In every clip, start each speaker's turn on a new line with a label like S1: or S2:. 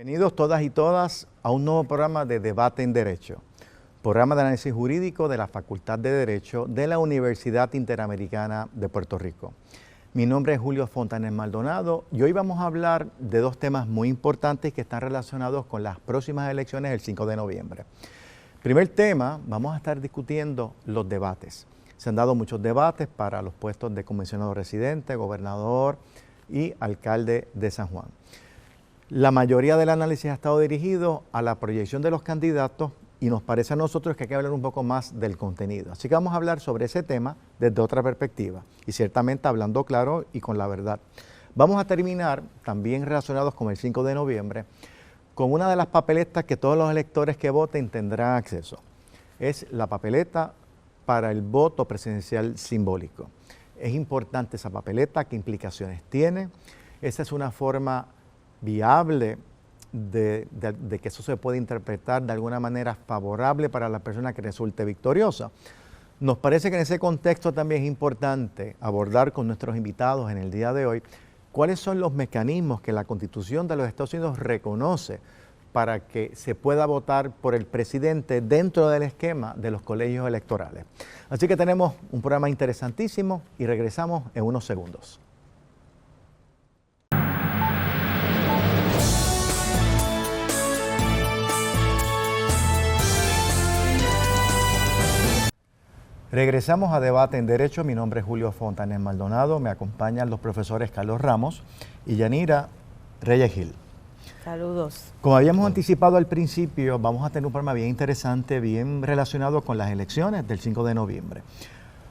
S1: Bienvenidos todas y todas a un nuevo programa de Debate en Derecho, programa de análisis jurídico de la Facultad de Derecho de la Universidad Interamericana de Puerto Rico. Mi nombre es Julio Fontanes Maldonado y hoy vamos a hablar de dos temas muy importantes que están relacionados con las próximas elecciones del 5 de noviembre. Primer tema, vamos a estar discutiendo los debates. Se han dado muchos debates para los puestos de comisionado residente, gobernador y alcalde de San Juan. La mayoría del análisis ha estado dirigido a la proyección de los candidatos y nos parece a nosotros que hay que hablar un poco más del contenido. Así que vamos a hablar sobre ese tema desde otra perspectiva y ciertamente hablando claro y con la verdad. Vamos a terminar también relacionados con el 5 de noviembre con una de las papeletas que todos los electores que voten tendrán acceso. Es la papeleta para el voto presidencial simbólico. Es importante esa papeleta, qué implicaciones tiene. Esa es una forma viable de que eso se puede interpretar de alguna manera favorable para la persona que resulte victoriosa. Nos parece que en ese contexto también es importante abordar con nuestros invitados en el día de hoy cuáles son los mecanismos que la Constitución de los Estados Unidos reconoce para que se pueda votar por el presidente dentro del esquema de los colegios electorales. Así que tenemos un programa interesantísimo y regresamos en unos segundos. Regresamos a Debate en Derecho. Mi nombre es Julio Fontanes Maldonado. Me acompañan los profesores Carlos Ramos y Yanira Reyes Gil.
S2: Saludos.
S1: Como habíamos anticipado al principio, vamos a tener un programa bien interesante, bien relacionado con las elecciones del 5 de noviembre.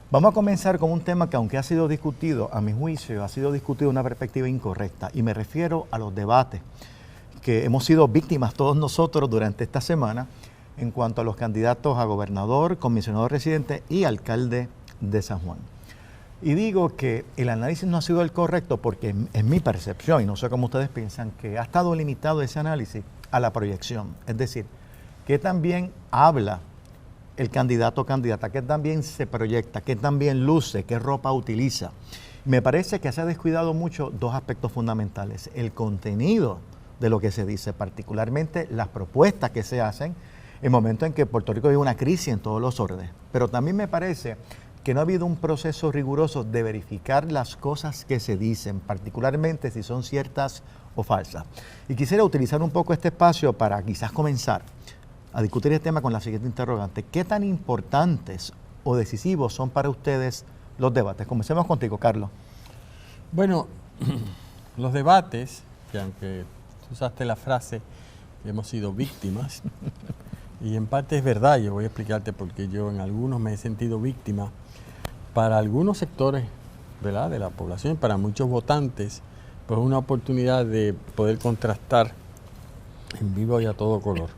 S1: Vamos a comenzar con un tema que, aunque ha sido discutido, a mi juicio, ha sido discutido de una perspectiva incorrecta, y me refiero a los debates que hemos sido víctimas todos nosotros durante esta semana en cuanto a los candidatos a gobernador, comisionado residente y alcalde de San Juan. Y digo que el análisis no ha sido el correcto porque es mi percepción, y no sé cómo ustedes piensan, que ha estado limitado ese análisis a la proyección. Es decir, que también habla el candidato o candidata, que también se proyecta, que también luce, qué ropa utiliza. Me parece que se ha descuidado mucho dos aspectos fundamentales: el contenido de lo que se dice, particularmente las propuestas que se hacen en el momento en que Puerto Rico vive una crisis en todos los órdenes. Pero también me parece que no ha habido un proceso riguroso de verificar las cosas que se dicen, particularmente si son ciertas o falsas. Y quisiera utilizar un poco este espacio para quizás comenzar a discutir el tema con la siguiente interrogante: ¿qué tan importantes o decisivos son para ustedes los debates? Comencemos contigo, Carlos.
S3: Bueno, los debates, que aunque tú usaste la frase que hemos sido víctimas, y en parte es verdad, yo voy a explicarte por qué yo en algunos me he sentido víctima. Para algunos sectores, ¿verdad?, de la población, para muchos votantes, pues una oportunidad de poder contrastar en vivo y a todo color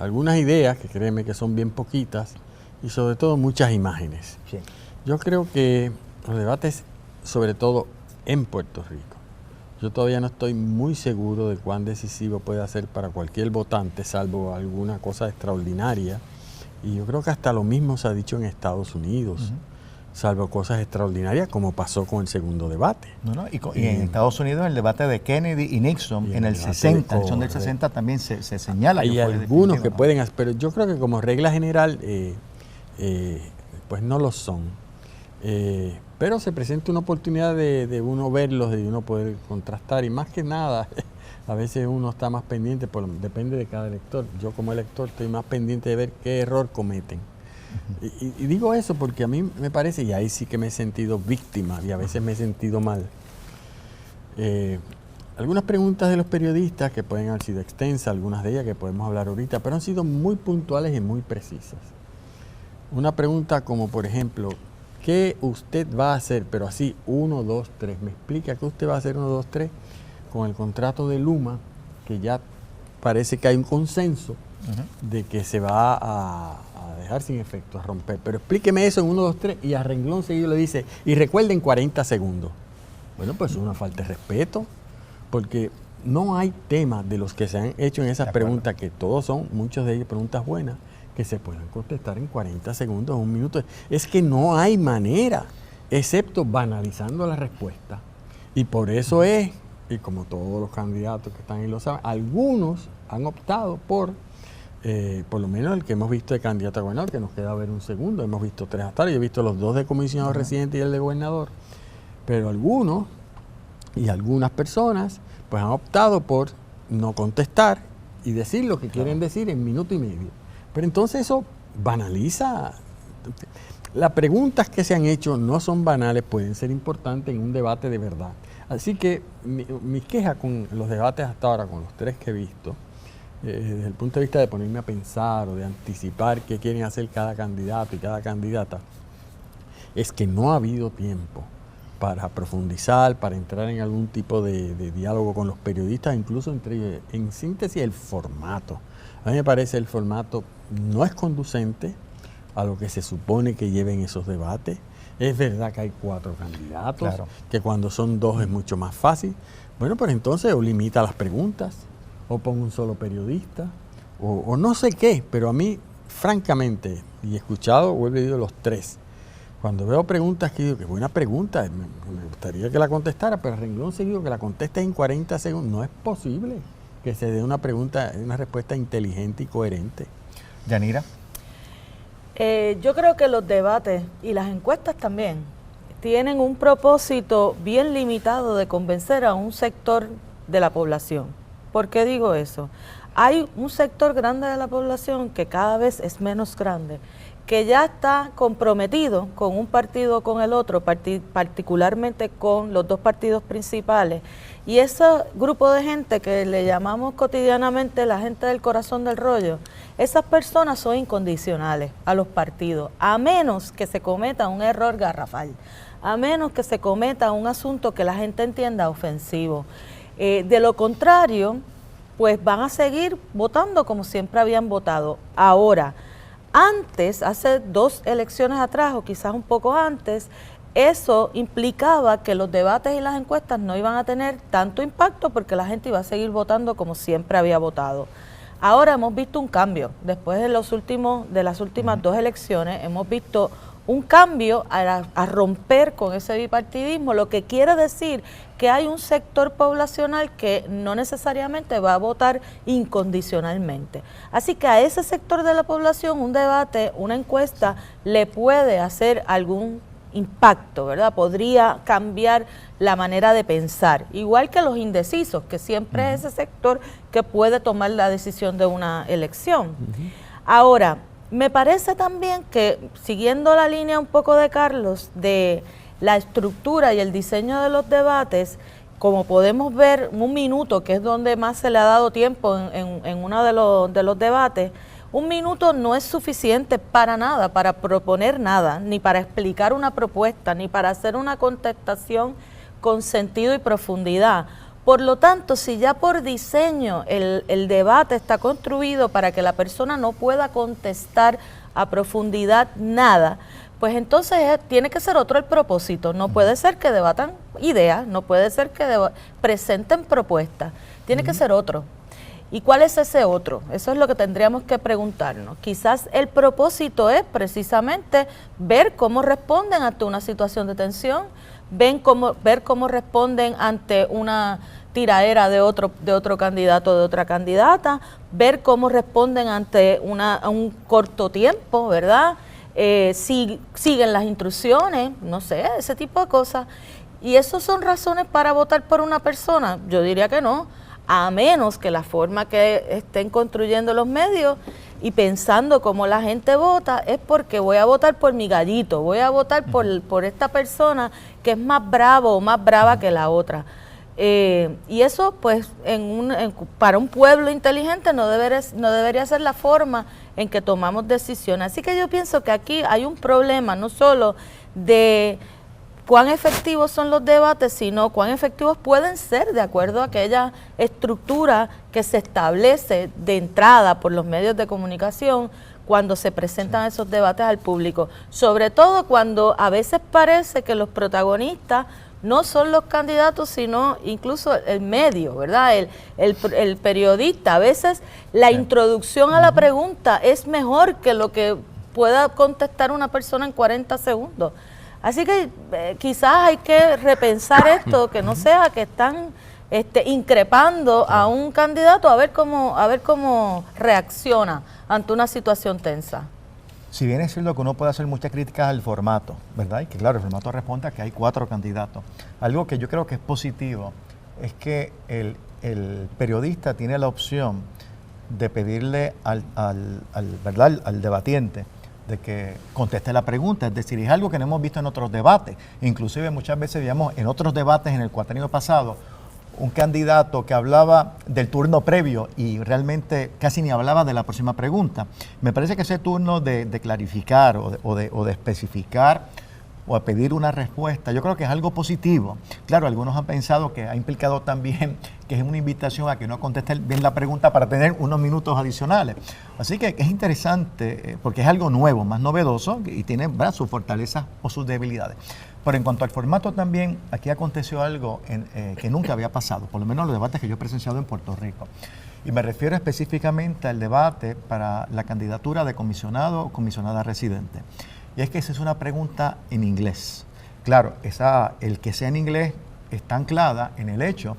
S3: algunas ideas, que créeme que son bien poquitas, y sobre todo muchas imágenes.
S1: Sí.
S3: Yo creo que los debates, sobre todo en Puerto Rico, yo todavía no estoy muy seguro de cuán decisivo puede ser para cualquier votante, salvo alguna cosa extraordinaria. Y yo creo que hasta lo mismo se ha dicho en Estados Unidos, salvo cosas extraordinarias como pasó con el segundo debate.
S1: Y en Estados Unidos el debate de Kennedy y Nixon en el 60, el son del 60 también se señala.
S3: Hay algunos que pueden hacer, pero yo creo que como regla general pues no lo son. Pero se presenta una oportunidad de uno verlos, de uno poder contrastar, y más que nada, a veces uno está más pendiente, depende de cada elector. Yo como elector estoy más pendiente de ver qué error cometen. Y digo eso porque a mí me parece, y ahí sí que me he sentido víctima, y a veces me he sentido mal. Algunas preguntas de los periodistas, que pueden haber sido extensas, algunas de ellas que podemos hablar ahorita, pero han sido muy puntuales y muy precisas. Una pregunta como, por ejemplo, ¿qué usted va a hacer? Pero así, 1, 2, 3. ¿Me explica qué usted va a hacer 1, 2, 3 con el contrato de Luma, que ya parece que hay un consenso de que se va a dejar sin efecto, a romper? Pero explíqueme eso en 1, 2, 3 y a renglón seguido le dice, y recuerden 40 segundos. Bueno, pues es una falta de respeto, porque no hay temas de los que se han hecho en esas preguntas, que todos son, muchos de ellos preguntas buenas, que se puedan contestar en 40 segundos, 1 minuto. Es que no hay manera, excepto banalizando la respuesta. Y por eso es y como todos los candidatos que están ahí lo saben, algunos han optado por lo menos el que hemos visto de candidato a gobernador, que nos queda ver un segundo, hemos visto 3 hasta ahora, yo he visto los 2 de comisionado residente y el de gobernador, pero algunos y algunas personas pues han optado por no contestar y decir lo que quieren decir en minuto y medio. Pero entonces eso banaliza. Las preguntas que se han hecho no son banales, pueden ser importantes en un debate de verdad. Así que mi queja con los debates hasta ahora, con los 3 que he visto, desde el punto de vista de ponerme a pensar o de anticipar qué quieren hacer cada candidato y cada candidata, es que no ha habido tiempo para profundizar, para entrar en algún tipo de diálogo con los periodistas, incluso en síntesis el formato. A mí me parece el formato no es conducente a lo que se supone que lleven esos debates. Es verdad que hay 4 candidatos, claro, que cuando son 2 es mucho más fácil. Bueno, pues entonces o limita las preguntas, o pon un solo periodista, o no sé qué, pero a mí, francamente, y he escuchado o he leído los 3, cuando veo preguntas que digo, qué buena pregunta, me gustaría que la contestara, pero renglón seguido que la conteste en 40 segundos, no es posible que se dé una respuesta inteligente y coherente.
S1: Yanira.
S2: Yo creo que los debates y las encuestas también tienen un propósito bien limitado de convencer a un sector de la población. ¿Por qué digo eso? Hay un sector grande de la población que cada vez es menos grande, que ya está comprometido con un partido o con el otro, particularmente con los 2 partidos principales. Y ese grupo de gente que le llamamos cotidianamente la gente del corazón del rollo, esas personas son incondicionales a los partidos, a menos que se cometa un error garrafal, a menos que se cometa un asunto que la gente entienda ofensivo. De lo contrario, pues van a seguir votando como siempre habían votado. Ahora, antes, hace 2 elecciones atrás o quizás un poco antes, eso implicaba que los debates y las encuestas no iban a tener tanto impacto porque la gente iba a seguir votando como siempre había votado. Ahora hemos visto un cambio. Después de las últimas 2 elecciones hemos visto un cambio a romper con ese bipartidismo, lo que quiere decir que hay un sector poblacional que no necesariamente va a votar incondicionalmente. Así que a ese sector de la población un debate, una encuesta, le puede hacer algún impacto, ¿verdad? Podría cambiar la manera de pensar, igual que los indecisos, que siempre es ese sector que puede tomar la decisión de una elección. Ahora, me parece también que, siguiendo la línea un poco de Carlos, de la estructura y el diseño de los debates, como podemos ver, un minuto, que es donde más se le ha dado tiempo en uno de los debates, un minuto no es suficiente para nada, para proponer nada, ni para explicar una propuesta, ni para hacer una contestación con sentido y profundidad. Por lo tanto, si ya por diseño el debate está construido para que la persona no pueda contestar a profundidad nada, pues entonces tiene que ser otro el propósito. No puede ser que debatan ideas, no puede ser que presenten propuestas, tiene que ser otro. ¿Y cuál es ese otro? Eso es lo que tendríamos que preguntarnos. Quizás el propósito es precisamente ver cómo responden ante una situación de tensión, ver cómo responden ante una tiraera de otro candidato, de otra candidata, ver cómo responden ante un corto tiempo, ¿verdad? Si siguen las instrucciones, no sé, ese tipo de cosas. ¿Y eso son razones para votar por una persona? Yo diría que no, a menos que la forma que estén construyendo los medios y pensando cómo la gente vota es porque voy a votar por mi gallito, voy a votar por esta persona que es más bravo o más brava que la otra. Y eso, pues, para un pueblo inteligente no debería ser la forma en que tomamos decisiones. Así que yo pienso que aquí hay un problema, no solo de cuán efectivos son los debates, sino cuán efectivos pueden ser de acuerdo a aquella estructura que se establece de entrada por los medios de comunicación cuando se presentan esos debates al público. Sobre todo cuando a veces parece que los protagonistas no son los candidatos, sino incluso el medio, ¿verdad? El periodista. A veces la introducción a la pregunta es mejor que lo que pueda contestar una persona en 40 segundos. Así que quizás hay que repensar esto, que no sea que están increpando a un candidato a ver cómo reacciona ante una situación tensa.
S1: Si bien es cierto que uno puede hacer muchas críticas al formato, ¿verdad? Y que claro, el formato responde a que hay 4 candidatos. Algo que yo creo que es positivo es que el periodista tiene la opción de pedirle ¿verdad? al debatiente de que conteste la pregunta. Es decir, es algo que no hemos visto en otros debates. Inclusive muchas veces veíamos en otros debates en el cuatrienio pasado un candidato que hablaba del turno previo y realmente casi ni hablaba de la próxima pregunta. Me parece que ese turno de clarificar o de especificar o a pedir una respuesta, yo creo que es algo positivo. Claro, algunos han pensado que ha implicado también que es una invitación a que no conteste bien la pregunta para tener unos minutos adicionales. Así que es interesante porque es algo nuevo, más novedoso y tiene, ¿verdad?, sus fortalezas o sus debilidades. Pero en cuanto al formato también, aquí aconteció algo que nunca había pasado, por lo menos los debates que yo he presenciado en Puerto Rico. Y me refiero específicamente al debate para la candidatura de comisionado o comisionada residente. Y es que esa es una pregunta en inglés. Claro, el que sea en inglés está anclada en el hecho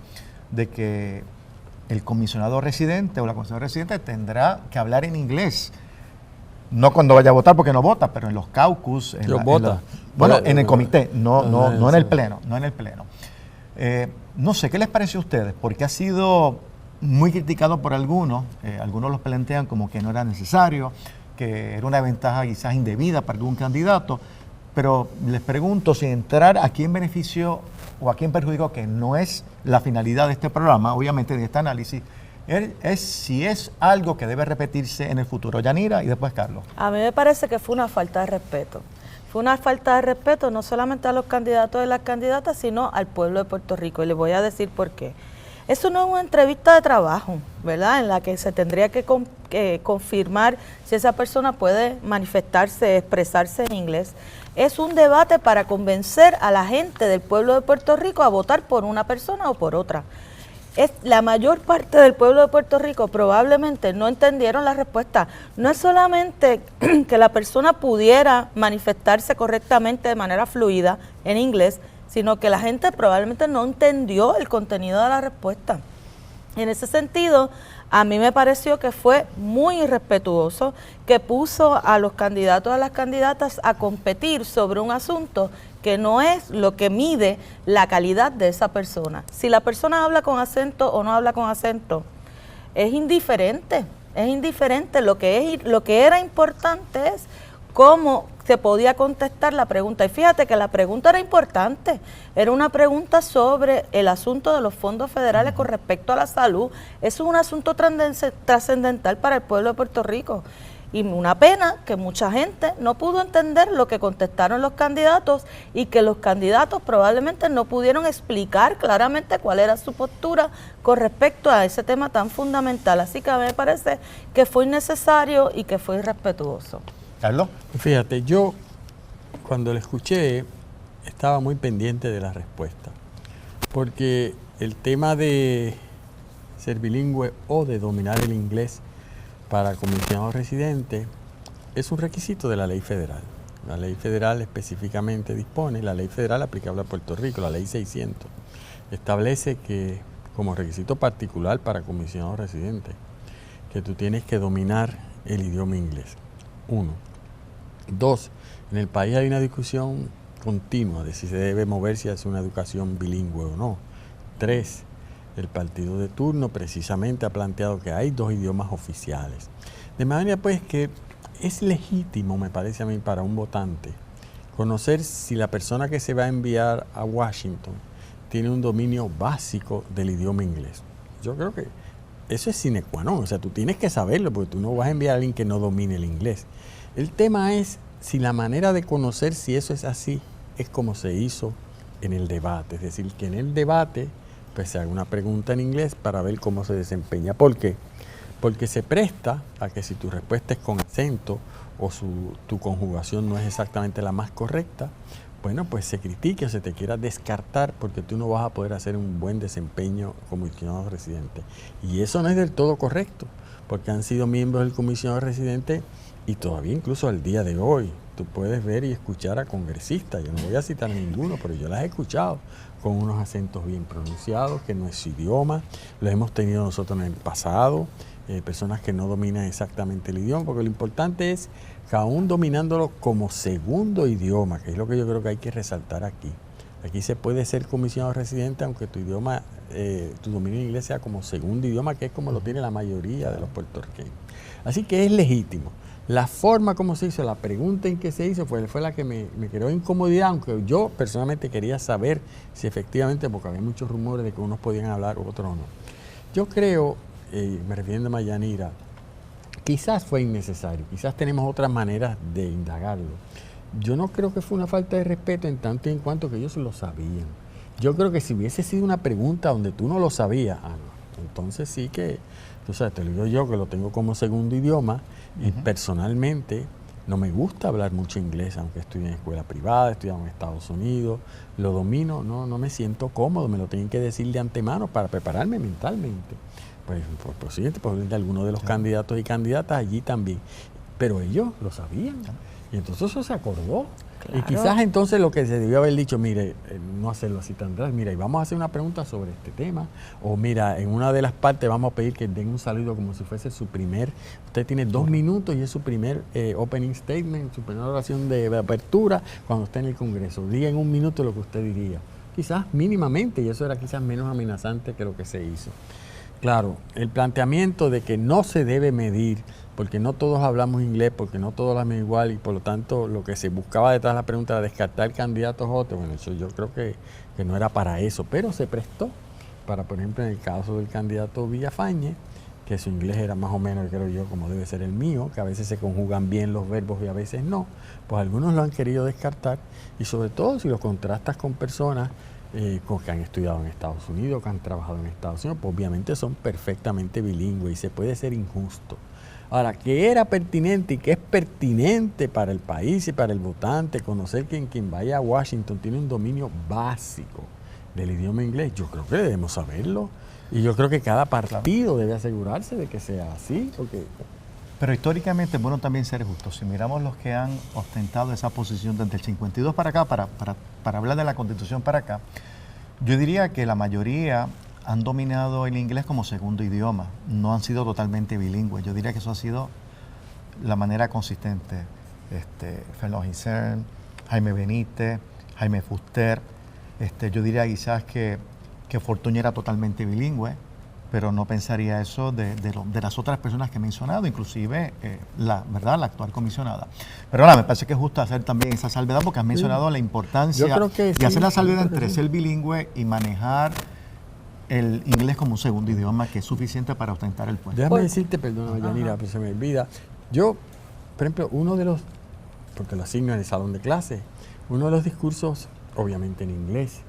S1: de que el comisionado residente o la comisionada residente tendrá que hablar en inglés. No cuando vaya a votar, porque no vota, pero en los caucus. En el comité, no en el pleno. No sé, ¿qué les parece a ustedes? Porque ha sido muy criticado por algunos. Algunos los plantean como que no era necesario, que era una ventaja quizás indebida para algún candidato. Pero les pregunto si entrar a quién benefició o a quién perjudicó, que no es la finalidad de este programa, obviamente de este análisis, es si es algo que debe repetirse en el futuro. Yanira y después Carlos.
S2: A mí me parece que fue una falta de respeto. Fue una falta de respeto no solamente a los candidatos y las candidatas, sino al pueblo de Puerto Rico. Y les voy a decir por qué. Eso no es una entrevista de trabajo, ¿verdad?, en la que se tendría que confirmar si esa persona puede manifestarse, expresarse en inglés. Es un debate para convencer a la gente del pueblo de Puerto Rico a votar por una persona o por otra. La mayor parte del pueblo de Puerto Rico probablemente no entendieron la respuesta. No es solamente que la persona pudiera manifestarse correctamente de manera fluida en inglés, sino que la gente probablemente no entendió el contenido de la respuesta. En ese sentido, a mí me pareció que fue muy irrespetuoso, que puso a los candidatos y a las candidatas a competir sobre un asunto que no es lo que mide la calidad de esa persona. Si la persona habla con acento o no habla con acento, es indiferente. Lo que era importante es cómo se podía contestar la pregunta. Y fíjate que la pregunta era importante, era una pregunta sobre el asunto de los fondos federales con respecto a la salud. Eso es un asunto trascendental para el pueblo de Puerto Rico. Y una pena que mucha gente no pudo entender lo que contestaron los candidatos y que los candidatos probablemente no pudieron explicar claramente cuál era su postura con respecto a ese tema tan fundamental. Así que a mí me parece que fue innecesario y que fue irrespetuoso.
S1: Carlos.
S3: Fíjate, yo cuando lo escuché estaba muy pendiente de la respuesta, porque el tema de ser bilingüe o de dominar el inglés para comisionado residente es un requisito de la ley federal. La ley federal específicamente dispone, la ley federal aplicable a Puerto Rico, la ley 600, establece que como requisito particular para comisionado residente, que tú tienes que dominar el idioma inglés. 1. 2. En el país hay una discusión continua de si se debe moverse hacia una educación bilingüe o no. 3. El partido de turno precisamente ha planteado que hay 2 idiomas oficiales. De manera pues que es legítimo, me parece a mí, para un votante conocer si la persona que se va a enviar a Washington tiene un dominio básico del idioma inglés. Yo creo que eso es sine qua non, o sea, tú tienes que saberlo porque tú no vas a enviar a alguien que no domine el inglés. El tema es si la manera de conocer si eso es así es como se hizo en el debate, es decir, que en el debate pues se haga una pregunta en inglés para ver cómo se desempeña. ¿Por qué? Porque se presta a que si tu respuesta es con acento o tu conjugación no es exactamente la más correcta, bueno, pues se critique o se te quiera descartar porque tú no vas a poder hacer un buen desempeño como comisionado residente. Y eso no es del todo correcto, porque han sido miembros del comisionado residente Y todavía incluso al día de hoy, tú puedes ver y escuchar a congresistas, yo no voy a citar a ninguno, pero yo las he escuchado con unos acentos bien pronunciados, que no es su idioma, lo hemos tenido nosotros en el pasado, personas que no dominan exactamente el idioma, porque lo importante es que aún dominándolo como segundo idioma, que es lo que yo creo que hay que resaltar aquí. Aquí se puede ser comisionado residente aunque tu idioma, tu dominio en inglés sea como segundo idioma, que es como lo tiene la mayoría de los puertorriqueños. Así que es legítimo. La forma como se hizo, la pregunta en que se hizo fue la que me creó incomodidad, aunque yo personalmente quería saber si efectivamente, porque había muchos rumores de que unos podían hablar, otros no. Yo creo, me refiriendo a Yanira, quizás fue innecesario, quizás tenemos otras maneras de indagarlo. Yo no creo que fue una falta de respeto en tanto y en cuanto que ellos lo sabían. Yo creo que si hubiese sido una pregunta donde tú no lo sabías, no, entonces sí que, tú sabes, te lo digo yo que lo tengo como segundo idioma y personalmente no me gusta hablar mucho inglés, aunque estudié en escuela privada, estudié en Estados Unidos, lo domino, no me siento cómodo, me lo tienen que decir de antemano para prepararme mentalmente. Pues por siguiente, algunos de los candidatos y candidatas allí también, pero ellos lo sabían. Y entonces eso se acordó. Claro. Y quizás entonces lo que se debió haber dicho, mire, no hacerlo así tan grave, mira, y vamos a hacer una pregunta sobre este tema, o mira, en una de las partes vamos a pedir que den un saludo como si fuese su primer, usted tiene 2 minutos y es su primer opening statement, su primera oración de apertura cuando esté en el Congreso. Diga en 1 minuto lo que usted diría. Quizás mínimamente, y eso era quizás menos amenazante que lo que se hizo. Claro, el planteamiento de que no se debe medir, porque no todos hablamos inglés, porque no todos hablamos igual, y por lo tanto lo que se buscaba detrás de la pregunta era descartar candidatos otros. Bueno, eso yo creo que no era para eso, pero se prestó para, por ejemplo, en el caso del candidato Villafañe, que su inglés era más o menos, creo yo, como debe ser el mío, que a veces se conjugan bien los verbos y a veces no, pues algunos lo han querido descartar, y sobre todo si los contrastas con personas que han estudiado en Estados Unidos, que han trabajado en Estados Unidos, pues obviamente son perfectamente bilingües y se puede ser injusto. Ahora, ¿qué era pertinente y qué es pertinente para el país y para el votante conocer que quien vaya a Washington tiene un dominio básico del idioma inglés? Yo creo que debemos saberlo y yo creo que cada partido debe asegurarse de que sea así. Porque...
S1: Pero históricamente es bueno también ser justo. Si miramos los que han ostentado esa posición desde el 52 para acá, para hablar de la Constitución para acá, yo diría que la mayoría han dominado el inglés como segundo idioma, no han sido totalmente bilingües. Yo diría que eso ha sido la manera consistente. Fernando Gisern, Jaime Benítez, Jaime Fuster, yo diría quizás que Fortuño era totalmente bilingüe, pero no pensaría eso de las otras personas que he mencionado, inclusive la actual comisionada. Pero ahora me parece que es justo hacer también esa salvedad porque has mencionado la importancia de hacer la salvedad entre ser bilingüe y manejar el inglés como un segundo idioma, que es suficiente para ostentar el puesto.
S3: Déjame decirte, perdona, Yanira, pero se me olvida. Yo, por ejemplo, uno de los, porque lo asigno en el salón de clase, uno de los discursos, obviamente en inglés,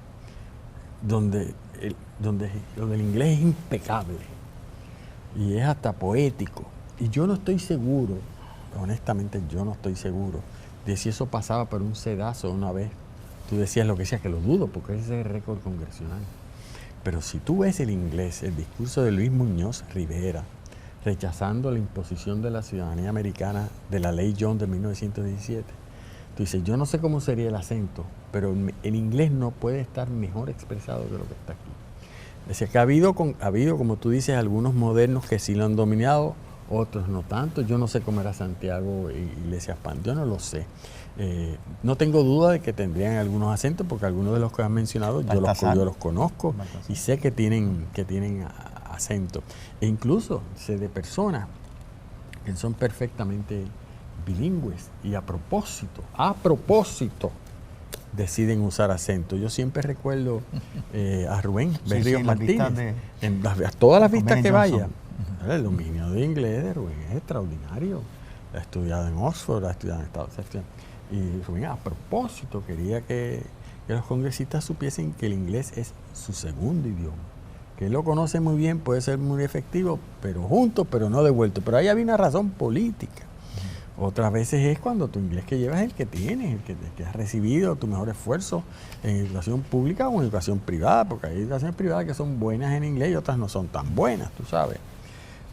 S3: donde el inglés es impecable y es hasta poético. Y yo no estoy seguro, honestamente yo no estoy seguro, de si eso pasaba por un sedazo una vez. Tú decías lo que decías, que lo dudo, porque ese es el récord congresional. Pero si tú ves el inglés, el discurso de Luis Muñoz Rivera, rechazando la imposición de la ciudadanía americana de la ley John de 1917, tú dices, yo no sé cómo sería el acento, pero el inglés no puede estar mejor expresado que lo que está aquí. Es decir, que ha habido, como tú dices, algunos modernos que sí lo han dominado, otros no tanto. Yo no sé cómo era Santiago Iglesias Pan, yo no lo sé. No tengo duda de que tendrían algunos acentos, porque algunos de los que han mencionado yo los conozco y sé que tienen acento. E incluso sé de personas que son perfectamente bilingües y a propósito, deciden usar acento. Yo siempre recuerdo a Rubén Berríos Martínez, a todas las vistas que vaya. El dominio de inglés de Rubén es extraordinario. Ha estudiado en Oxford, ha estudiado en Estados Unidos. Y Rubén a propósito quería que los congresistas supiesen que el inglés es su segundo idioma. Que él lo conoce muy bien, puede ser muy efectivo, pero junto, pero no devuelto. Pero ahí había una razón política. Otras veces es cuando tu inglés que llevas es el que tienes, el que has recibido tu mejor esfuerzo en educación pública o en educación privada, porque hay educaciones privadas que son buenas en inglés y otras no son tan buenas, tú sabes.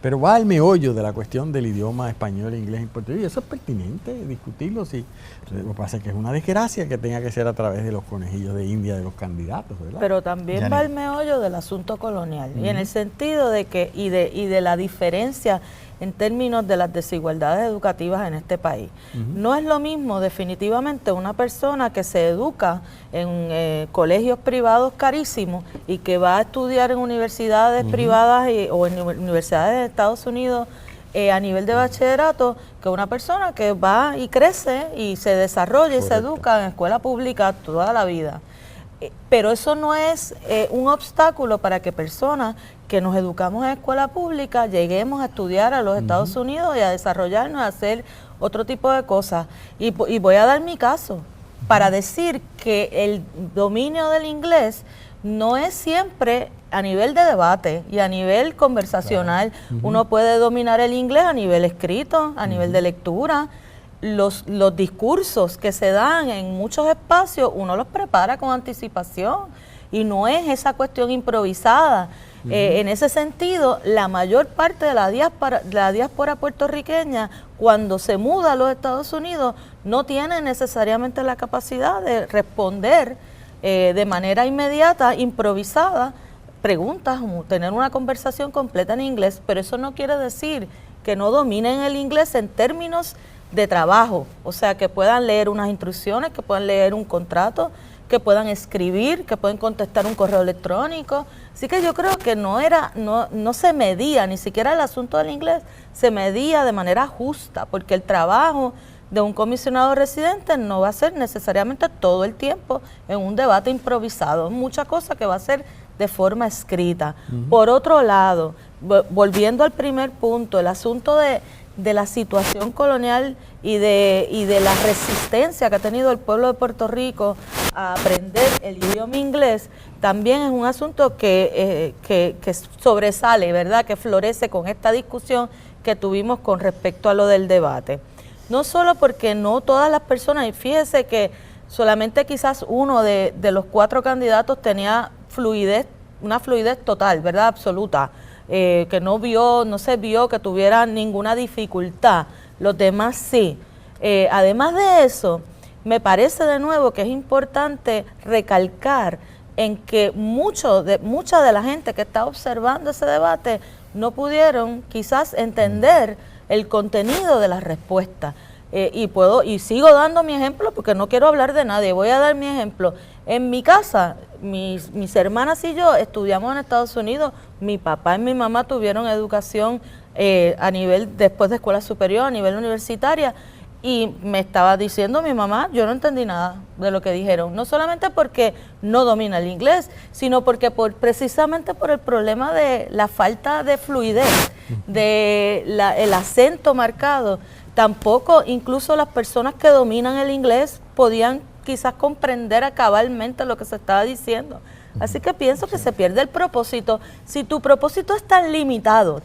S3: pero va al meollo de la cuestión del idioma español e inglés en Puerto Rico. Y eso es pertinente discutirlo. Sí. Lo que pasa es que es una desgracia que tenga que ser a través de los conejillos de India de los candidatos, ¿verdad?
S2: Pero también va al meollo del asunto colonial, y en el sentido de que y de la diferencia en términos de las desigualdades educativas en este país. No es lo mismo definitivamente una persona que se educa en colegios privados carísimos y que va a estudiar en universidades privadas o en universidades de Estados Unidos a nivel de bachillerato, que una persona que va y crece y se desarrolla y se educa en escuela pública toda la vida. Pero eso no es un obstáculo para que personas que nos educamos en escuela pública lleguemos a estudiar a los Estados Unidos y a desarrollarnos, a hacer otro tipo de cosas. Y voy a dar mi caso para decir que el dominio del inglés no es siempre a nivel de debate y a nivel conversacional. Uno puede dominar el inglés a nivel escrito, a nivel de lectura. Los discursos que se dan en muchos espacios, uno los prepara con anticipación y no es esa cuestión improvisada. En ese sentido, la mayor parte de la diáspora puertorriqueña, cuando se muda a los Estados Unidos, no tiene necesariamente la capacidad de responder de manera inmediata, improvisada, preguntas, tener una conversación completa en inglés, pero eso no quiere decir que no dominen el inglés en términos de trabajo, o sea, que puedan leer unas instrucciones, que puedan leer un contrato, que puedan escribir, que puedan contestar un correo electrónico. Así que yo creo que no se medía, ni siquiera el asunto del inglés, se medía de manera justa, porque el trabajo de un comisionado residente no va a ser necesariamente todo el tiempo en un debate improvisado, mucha cosa que va a ser de forma escrita. Por otro lado, volviendo al primer punto, el asunto de la situación colonial y de la resistencia que ha tenido el pueblo de Puerto Rico a aprender el idioma inglés, también es un asunto que sobresale, ¿verdad?, que florece con esta discusión que tuvimos con respecto a lo del debate. No solo porque no todas las personas, y fíjese que solamente quizás uno de los 4 candidatos tenía una fluidez total, ¿verdad?, absoluta, que no se vio que tuviera ninguna dificultad. Los demás sí. Además de eso, me parece de nuevo que es importante recalcar en que mucha de la gente que está observando ese debate no pudieron quizás entender el contenido de las respuestas. Y sigo dando mi ejemplo porque no quiero hablar de nadie, voy a dar mi ejemplo. En mi casa, mis hermanas y yo estudiamos en Estados Unidos, mi papá y mi mamá tuvieron educación a nivel, después de escuela superior, a nivel universitaria, y me estaba diciendo mi mamá, yo no entendí nada de lo que dijeron, no solamente porque no domina el inglés, sino porque precisamente por el problema de la falta de fluidez, el acento marcado. Tampoco incluso las personas que dominan el inglés podían quizás comprender cabalmente lo que se estaba diciendo. Así que pienso que se pierde el propósito. Si tu propósito es tan limitado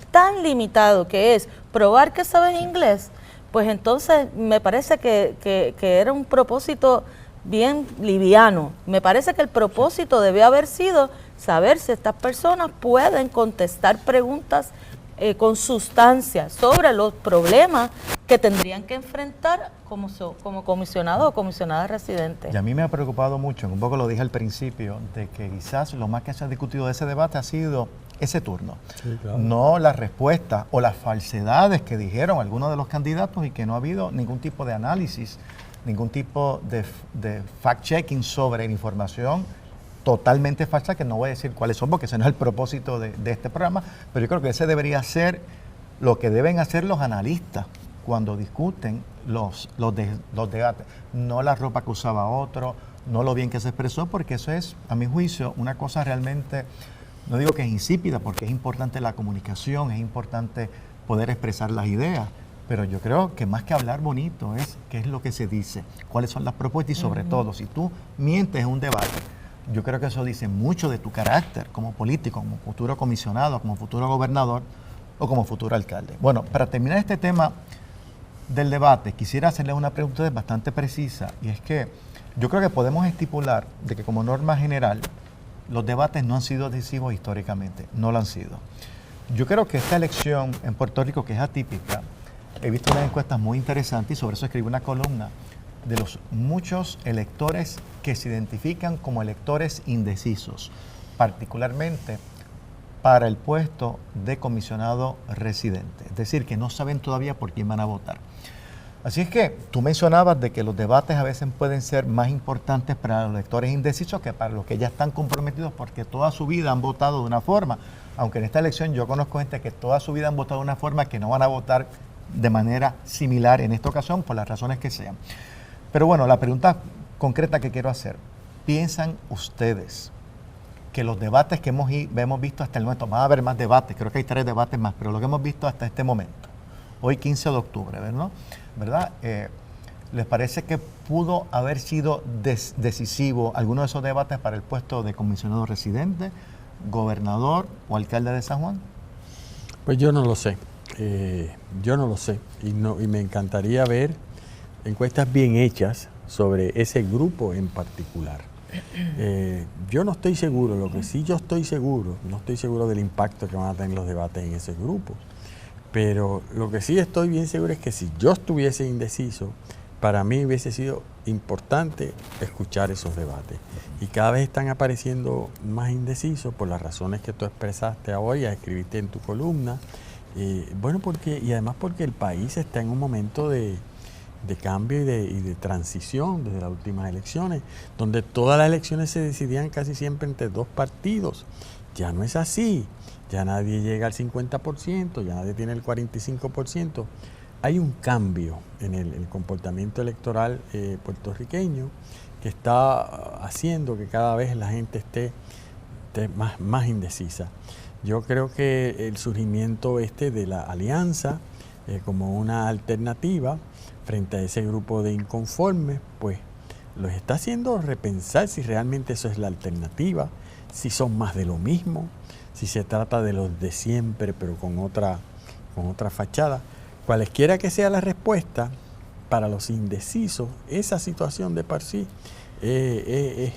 S2: que es probar que sabes inglés, pues entonces me parece que era un propósito bien liviano. Me parece que el propósito debe haber sido saber si estas personas pueden contestar preguntas con sustancia sobre los problemas que tendrían que enfrentar como comisionado o comisionada residente.
S1: Y a mí me ha preocupado mucho, un poco lo dije al principio, de que quizás lo más que se ha discutido de ese debate ha sido ese turno. Sí, claro. No las respuestas o las falsedades que dijeron algunos de los candidatos y que no ha habido ningún tipo de análisis, ningún tipo de fact-checking sobre la información totalmente falsa, que no voy a decir cuáles son porque ese no es el propósito de este programa, pero yo creo que ese debería ser lo que deben hacer los analistas cuando discuten los debates. No la ropa que usaba otro, no lo bien que se expresó, porque eso es, a mi juicio, una cosa realmente, no digo que es insípida, porque es importante la comunicación, es importante poder expresar las ideas, pero yo creo que más que hablar bonito es qué es lo que se dice, cuáles son las propuestas y sobre todo, si tú mientes en un debate, yo creo que eso dice mucho de tu carácter como político, como futuro comisionado, como futuro gobernador o como futuro alcalde. Bueno, para terminar este tema del debate, quisiera hacerle una pregunta bastante precisa, y es que yo creo que podemos estipular de que como norma general los debates no han sido decisivos históricamente, no lo han sido. Yo creo que esta elección en Puerto Rico, que es atípica, he visto unas encuestas muy interesantes y sobre eso escribí una columna de los muchos electores que se identifican como electores indecisos, particularmente para el puesto de comisionado residente, es decir, que no saben todavía por quién van a votar. Así es que tú mencionabas de que los debates a veces pueden ser más importantes para los electores indecisos que para los que ya están comprometidos porque toda su vida han votado de una forma, aunque en esta elección yo conozco gente que toda su vida han votado de una forma que no van a votar de manera similar en esta ocasión por las razones que sean. Pero bueno, la pregunta concreta que quiero hacer, ¿piensan ustedes que los debates que hemos visto hasta el momento, va a haber más debates, creo que hay 3 debates más, pero lo que hemos visto hasta este momento, hoy 15 de octubre, ¿verdad? ¿Les parece que pudo haber sido decisivo alguno de esos debates para el puesto de comisionado residente, gobernador o alcalde de San Juan?
S3: Pues yo no lo sé. Yo no lo sé. Y me encantaría ver encuestas bien hechas sobre ese grupo en particular. Yo no estoy seguro, lo que sí yo estoy seguro, no estoy seguro del impacto que van a tener los debates en ese grupo. Pero lo que sí estoy bien seguro es que si yo estuviese indeciso, para mí hubiese sido importante escuchar esos debates. Y cada vez están apareciendo más indecisos por las razones que tú expresaste hoy, escribiste en tu columna. Bueno, y además porque el país está en un momento de cambio y de transición desde las últimas elecciones, donde todas las elecciones se decidían casi siempre entre 2 partidos. Ya no es así. Ya nadie llega al 50%, ya nadie tiene el 45%. Hay un cambio en el comportamiento electoral puertorriqueño que está haciendo que cada vez la gente esté más indecisa. Yo creo que el surgimiento de la alianza como una alternativa frente a ese grupo de inconformes, pues los está haciendo repensar si realmente eso es la alternativa, si son más de lo mismo, si se trata de los de siempre, pero con otra fachada. Cualesquiera que sea la respuesta, para los indecisos, esa situación de por sí es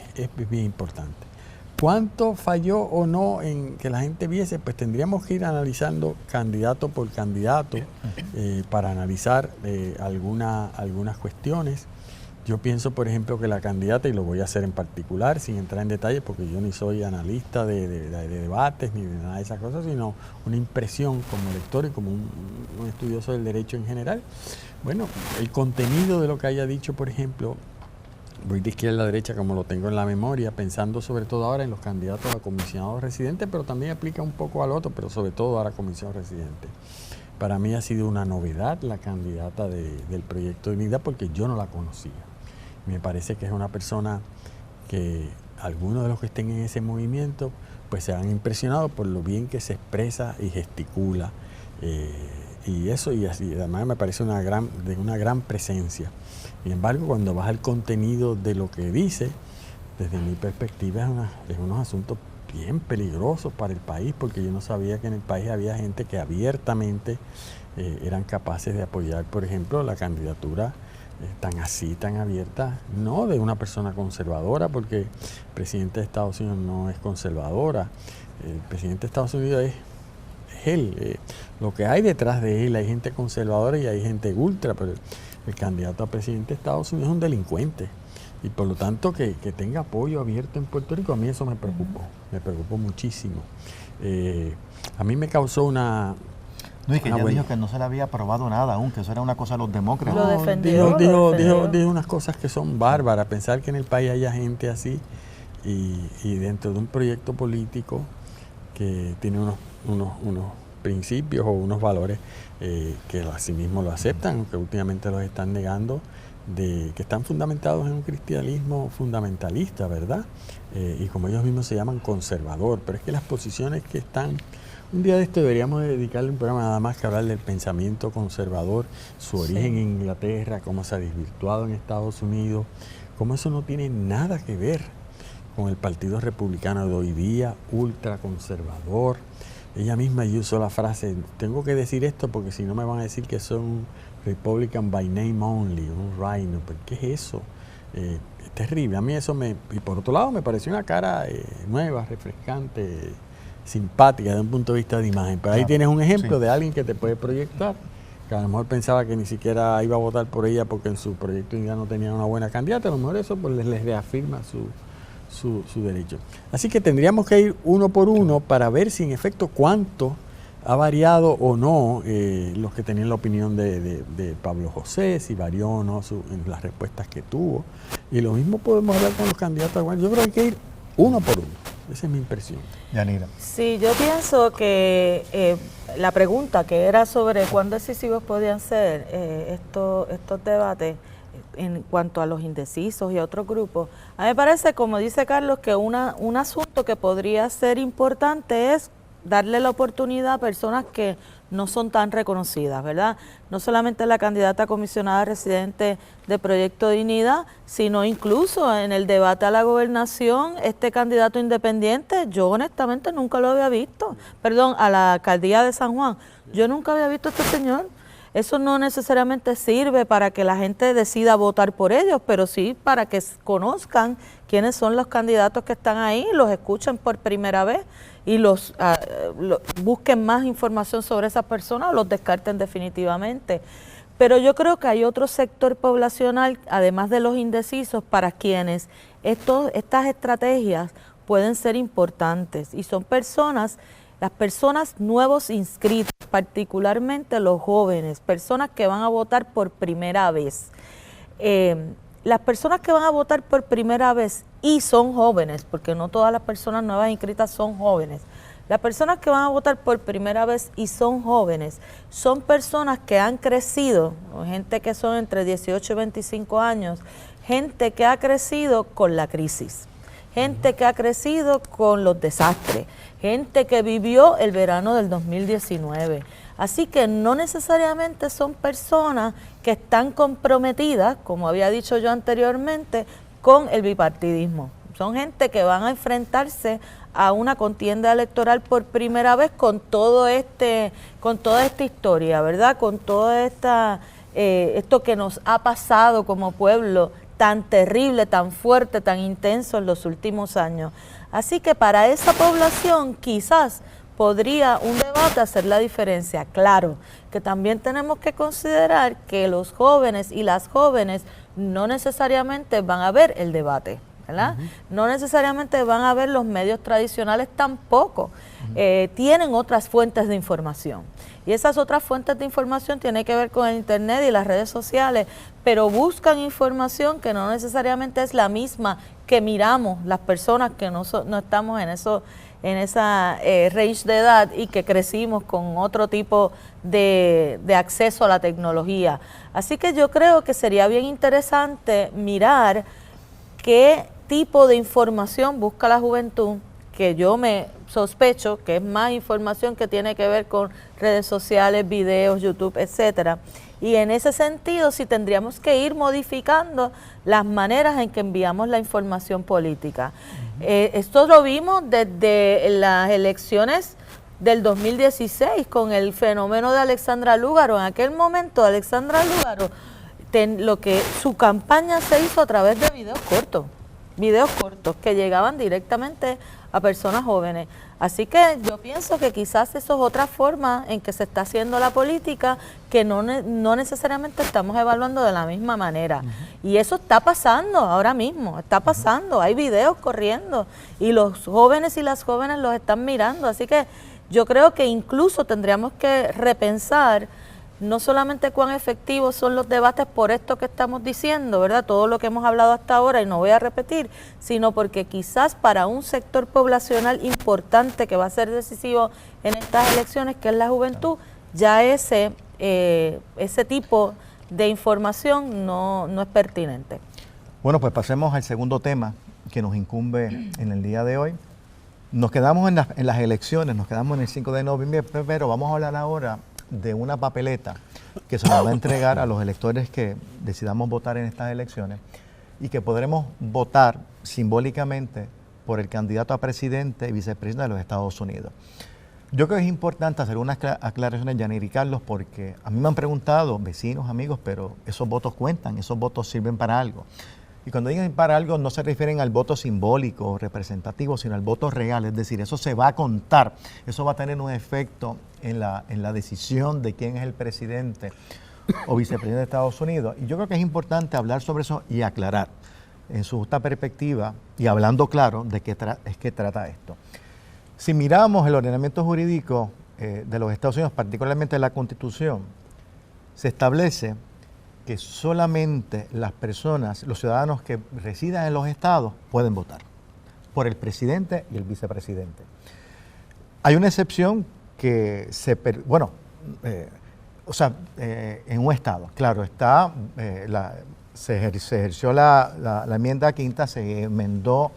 S3: bien importante. ¿Cuánto falló o no en que la gente viese? Pues tendríamos que ir analizando candidato por candidato para analizar algunas cuestiones. Yo pienso, por ejemplo, que la candidata, y lo voy a hacer en particular, sin entrar en detalles, porque yo ni soy analista de debates ni de nada de esas cosas, sino una impresión como lector y como un estudioso del derecho en general. Bueno, el contenido de lo que haya dicho, por ejemplo, voy de izquierda a derecha como lo tengo en la memoria, pensando sobre todo ahora en los candidatos a comisionados residentes, pero también aplica un poco al otro, pero sobre todo ahora a comisionado residente. Para mí ha sido una novedad la candidata del Proyecto de Dignidad porque yo no la conocía. Me parece que es una persona que algunos de los que estén en ese movimiento pues se han impresionado por lo bien que se expresa y gesticula y así además me parece de una gran presencia. Sin embargo, cuando vas al contenido de lo que dice, desde mi perspectiva es unos asuntos bien peligrosos para el país, porque yo no sabía que en el país había gente que abiertamente eran capaces de apoyar, por ejemplo, la candidatura tan abierta, no de una persona conservadora, porque el presidente de Estados Unidos no es conservadora, el presidente de Estados Unidos es él, lo que hay detrás de él, hay gente conservadora y hay gente ultra, pero el candidato a presidente de Estados Unidos es un delincuente y por lo tanto que tenga apoyo abierto en Puerto Rico, a mí eso me preocupó muchísimo. A mí me causó una...
S1: No, y que ella dijo que no se le había aprobado nada aún, que eso era una cosa de los demócratas.
S2: Lo defendió.
S3: Dijo unas cosas que son bárbaras. Pensar que en el país haya gente así y dentro de un proyecto político que tiene unos principios o unos valores que así mismo lo aceptan, aunque últimamente los están negando, que están fundamentados en un cristianismo fundamentalista, ¿verdad? Y como ellos mismos se llaman conservador, pero es que las posiciones que están... Un día de esto deberíamos dedicarle un programa nada más que hablar del pensamiento conservador, su origen en Inglaterra, cómo se ha desvirtuado en Estados Unidos, cómo eso no tiene nada que ver con el Partido Republicano de hoy día, ultraconservador. Ella misma usó la frase, tengo que decir esto porque si no me van a decir que son Republican by name only, un rhino, pero ¿qué es eso? Es terrible. A mí eso y por otro lado me pareció una cara nueva, refrescante, simpática desde un punto de vista de imagen. Pero ahí
S1: Claro,
S3: tienes un ejemplo
S1: sí.
S3: de alguien que te puede proyectar, que a lo mejor pensaba que ni siquiera iba a votar por ella porque en su proyecto ya no tenía una buena candidata, a lo mejor eso pues les reafirma su derecho. Así que tendríamos que ir uno por uno para ver si en efecto cuánto ha variado o no los que tenían la opinión de Pablo José, si varió o no en las respuestas que tuvo. Y lo mismo podemos hablar con los candidatos. Bueno, yo creo que hay que ir uno por uno. Esa es mi impresión.
S1: Yanira.
S2: Sí, yo pienso que la pregunta que era sobre cuán decisivos podían ser estos debates en cuanto a los indecisos y a otros grupos, a mí me parece, como dice Carlos, que un asunto que podría ser importante es darle la oportunidad a personas que no son tan reconocidas, ¿verdad? No solamente la candidata comisionada residente de Proyecto Dignidad, sino incluso en el debate a la gobernación, este candidato independiente, yo honestamente nunca lo había visto, perdón, a la alcaldía de San Juan, yo nunca había visto a este señor. Eso no necesariamente sirve para que la gente decida votar por ellos, pero sí para que conozcan quiénes son los candidatos que están ahí, los escuchen por primera vez y busquen más información sobre esas personas o los descarten definitivamente. Pero yo creo que hay otro sector poblacional, además de los indecisos, para quienes estas estrategias pueden ser importantes y son las personas nuevos inscritos, particularmente los jóvenes, personas que van a votar por primera vez. Las personas que van a votar por primera vez y son jóvenes, porque no todas las personas nuevas inscritas son jóvenes, las personas que van a votar por primera vez y son jóvenes, son personas que han crecido, gente que son entre 18 y 25 años, gente que ha crecido con la crisis, gente que ha crecido con los desastres, gente que vivió el verano del 2019. Así que no necesariamente son personas que están comprometidas, como había dicho yo anteriormente, con el bipartidismo. Son gente que van a enfrentarse a una contienda electoral por primera vez con toda esta historia, ¿verdad? Con todo esto que nos ha pasado como pueblo tan terrible, tan fuerte, tan intenso en los últimos años. Así que para esa población quizás podría un debate hacer la diferencia. Claro, que también tenemos que considerar que los jóvenes y las jóvenes no necesariamente van a ver el debate, ¿verdad? No necesariamente van a ver los medios tradicionales tampoco. Tienen otras fuentes de información. Y esas otras fuentes de información tienen que ver con el internet y las redes sociales, pero buscan información que no necesariamente es la misma que miramos las personas que no estamos en esa range de edad y que crecimos con otro tipo de acceso a la tecnología. Así que yo creo que sería bien interesante mirar qué tipo de información busca la juventud, que yo me sospecho que es más información que tiene que ver con redes sociales, videos, YouTube, etcétera. Y en ese sentido, sí tendríamos que ir modificando las maneras en que enviamos la información política. Esto lo vimos desde las elecciones del 2016 con el fenómeno de Alexandra Lúgaro. En aquel momento, Alexandra Lúgaro, su campaña se hizo a través de videos cortos que llegaban directamente a personas jóvenes. Así que yo pienso que quizás eso es otra forma en que se está haciendo la política que no necesariamente estamos evaluando de la misma manera. Y eso está pasando ahora mismo, está pasando, hay videos corriendo y los jóvenes y las jóvenes los están mirando. Así que yo creo que incluso tendríamos que repensar no solamente cuán efectivos son los debates por esto que estamos diciendo, ¿verdad? Todo lo que hemos hablado hasta ahora y no voy a repetir, sino porque quizás para un sector poblacional importante que va a ser decisivo en estas elecciones, que es la juventud, ya ese tipo de información no es pertinente.
S1: Bueno, pues pasemos al segundo tema que nos incumbe en el día de hoy. Nos quedamos en las elecciones, nos quedamos en el 5 de noviembre, pero vamos a hablar ahora de una papeleta que se nos va a entregar a los electores que decidamos votar en estas elecciones y que podremos votar simbólicamente por el candidato a presidente y vicepresidente de los Estados Unidos. Yo creo que es importante hacer unas aclaraciones, Yanira y Carlos, porque a mí me han preguntado vecinos, amigos, pero esos votos cuentan, esos votos sirven para algo. Y cuando digan para algo no se refieren al voto simbólico o representativo, sino al voto real, es decir, eso se va a contar, eso va a tener un efecto en la decisión de quién es el presidente o vicepresidente de Estados Unidos. Y yo creo que es importante hablar sobre eso y aclarar en su justa perspectiva y hablando claro de qué es que trata esto. Si miramos el ordenamiento jurídico de los Estados Unidos, particularmente la Constitución, se establece que solamente las personas, los ciudadanos que residan en los estados pueden votar por el presidente y el vicepresidente. Hay una excepción que en un estado, claro, está, se ejerció la enmienda quinta, se enmendó,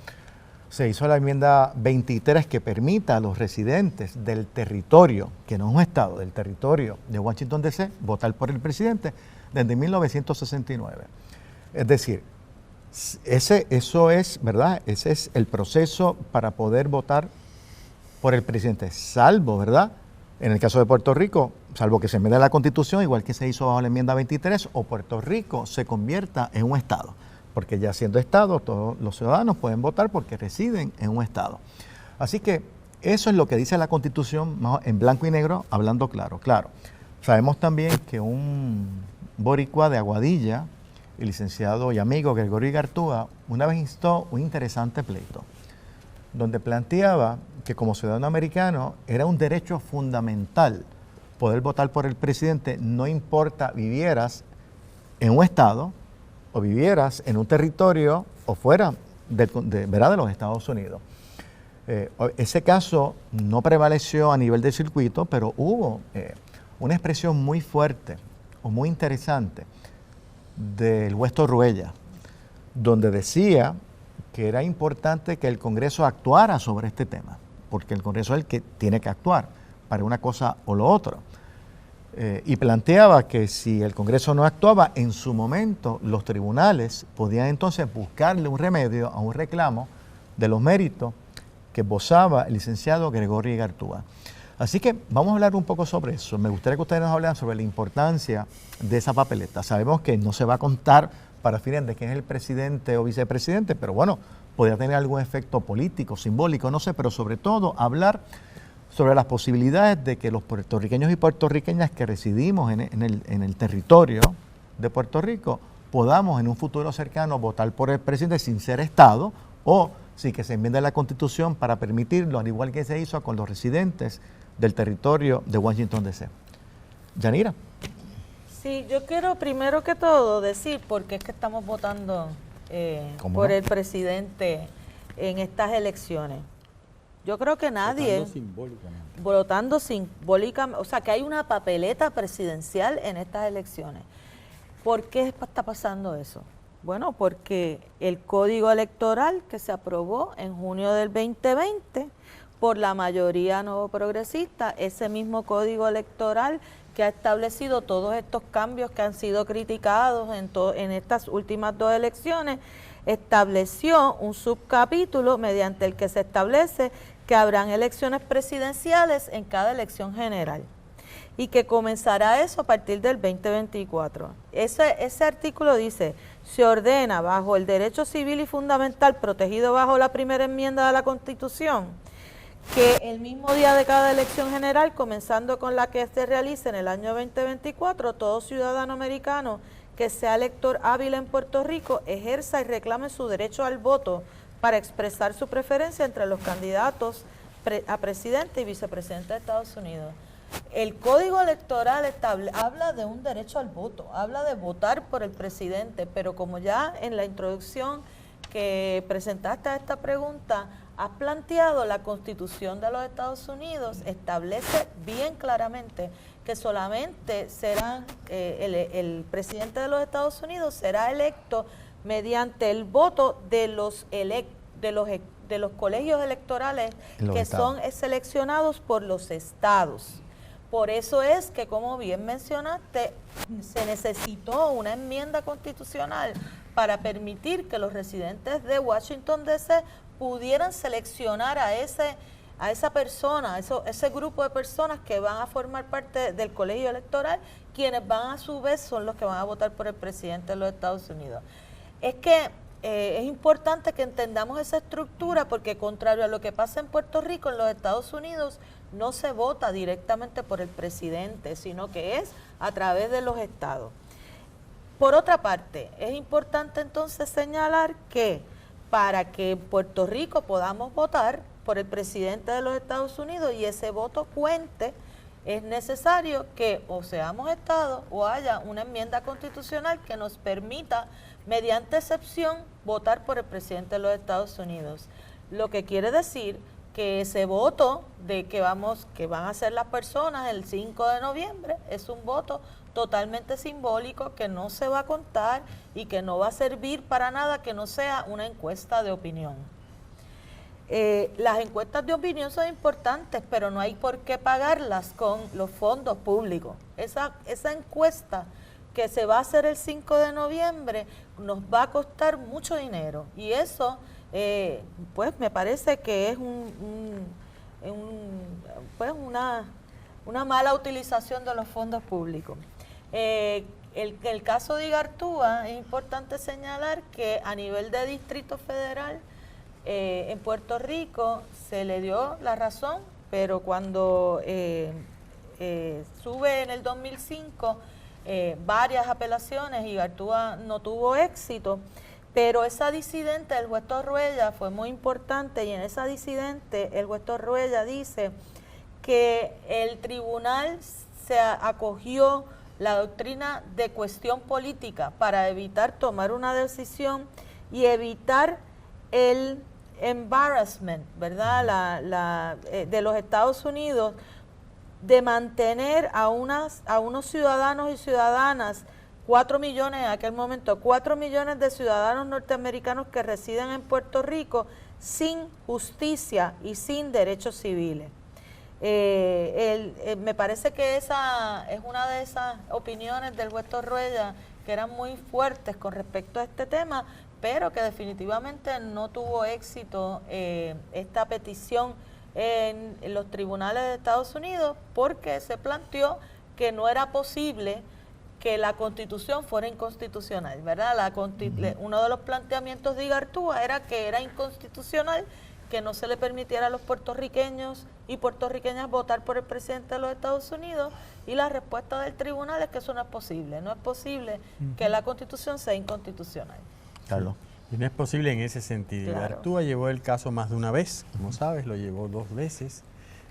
S1: se hizo la enmienda 23 que permita a los residentes del territorio, que no es un estado, del territorio de Washington D.C., votar por el presidente desde 1969. Es decir, eso es, ¿verdad? Ese es el proceso para poder votar por el presidente, salvo, ¿verdad? En el caso de Puerto Rico, salvo que se enmiende la Constitución, igual que se hizo bajo la enmienda 23, o Puerto Rico se convierta en un estado, porque ya siendo estado, todos los ciudadanos pueden votar porque residen en un estado. Así que eso es lo que dice la Constitución en blanco y negro, hablando claro. Claro, sabemos también que un boricua de Aguadilla, el licenciado y amigo Gregorio Igartúa, una vez instó un interesante pleito, donde planteaba que como ciudadano americano era un derecho fundamental poder votar por el presidente, no importa vivieras en un estado o vivieras en un territorio o fuera de los Estados Unidos. Ese caso no prevaleció a nivel de circuito, pero hubo una expresión muy fuerte o muy interesante del juez Torruella, donde decía que era importante que el Congreso actuara sobre este tema, porque el Congreso es el que tiene que actuar para una cosa o lo otro. Y planteaba que si el Congreso no actuaba, en su momento los tribunales podían entonces buscarle un remedio a un reclamo de los méritos que esbozaba el licenciado Gregorio Igartúa. Así que vamos a hablar un poco sobre eso. Me gustaría que ustedes nos hablaran sobre la importancia de esa papeleta. Sabemos que no se va a contar para fines de quién es el presidente o vicepresidente, pero bueno, podría tener algún efecto político, simbólico, no sé, pero sobre todo hablar sobre las posibilidades de que los puertorriqueños y puertorriqueñas que residimos en el territorio de Puerto Rico podamos en un futuro cercano votar por el presidente sin ser Estado, o sí que se enmiende la Constitución para permitirlo, al igual que se hizo con los residentes del territorio de Washington D.C. Yanira.
S2: Sí, yo quiero primero que todo decir por qué es que estamos votando por el presidente en estas elecciones. Yo creo que nadie... Votando simbólicamente. O sea, que hay una papeleta presidencial en estas elecciones. ¿Por qué está pasando eso? Bueno, porque el Código Electoral que se aprobó en junio del 2020 por la mayoría nuevo progresista, ese mismo Código Electoral que ha establecido todos estos cambios que han sido criticados en estas últimas dos elecciones, estableció un subcapítulo mediante el que se establece que habrán elecciones presidenciales en cada elección general y que comenzará eso a partir del 2024. Ese artículo dice: se ordena bajo el derecho civil y fundamental protegido bajo la primera enmienda de la Constitución que el mismo día de cada elección general, comenzando con la que se realice en el año 2024, todo ciudadano americano que sea elector hábil en Puerto Rico ejerza y reclame su derecho al voto para expresar su preferencia entre los candidatos a presidente y vicepresidente de Estados Unidos. El Código Electoral habla de un derecho al voto, habla de votar por el presidente, pero como ya en la introducción que presentaste a esta pregunta has planteado, la Constitución de los Estados Unidos establece bien claramente que solamente serán el presidente de los Estados Unidos será electo mediante el voto de los colegios electorales que son seleccionados por los estados. Por eso es que, como bien mencionaste, se necesitó una enmienda constitucional para permitir que los residentes de Washington D.C. pudieran seleccionar a esa persona, ese grupo de personas que van a formar parte del colegio electoral, quienes van a su vez son los que van a votar por el presidente de los Estados Unidos. Es que es importante que entendamos esa estructura porque contrario a lo que pasa en Puerto Rico, en los Estados Unidos no se vota directamente por el presidente, sino que es a través de los estados. Por otra parte, es importante entonces señalar que para que en Puerto Rico podamos votar por el presidente de los Estados Unidos y ese voto cuente, es necesario que o seamos Estado o haya una enmienda constitucional que nos permita, mediante excepción, votar por el presidente de los Estados Unidos. Lo que quiere decir que ese voto de que van a ser las personas el 5 de noviembre es un voto totalmente simbólico que no se va a contar y que no va a servir para nada que no sea una encuesta de opinión. Las encuestas de opinión son importantes, pero no hay por qué pagarlas con los fondos públicos. Esa encuesta que se va a hacer el 5 de noviembre nos va a costar mucho dinero y eso pues me parece que es una mala utilización de los fondos públicos. El caso de Igartúa, es importante señalar que a nivel de Distrito Federal en Puerto Rico se le dio la razón, pero cuando sube en el 2005 varias apelaciones, Igartúa no tuvo éxito, pero esa disidente del juez Torruella fue muy importante y en esa disidente el juez Torruella dice que el tribunal se acogió la doctrina de cuestión política para evitar tomar una decisión y evitar el embarrassment, ¿verdad? De los Estados Unidos de mantener a unos ciudadanos y ciudadanas, 4 millones en aquel momento, 4 millones de ciudadanos norteamericanos que residen en Puerto Rico sin justicia y sin derechos civiles. Me parece que esa es una de esas opiniones del juez Torruella que eran muy fuertes con respecto a este tema, pero que definitivamente no tuvo éxito esta petición en los tribunales de Estados Unidos porque se planteó que no era posible que la Constitución fuera inconstitucional, ¿verdad? Uno de los planteamientos de Igartúa era que era inconstitucional que no se le permitiera a los puertorriqueños y puertorriqueñas votar por el presidente de los Estados Unidos y la respuesta del tribunal es que eso no es posible. No es posible que la Constitución sea inconstitucional.
S3: Carlos. Y no es posible en ese sentido. Claro. Igartúa llevó el caso más de una vez, como sabes, lo llevó 2 veces.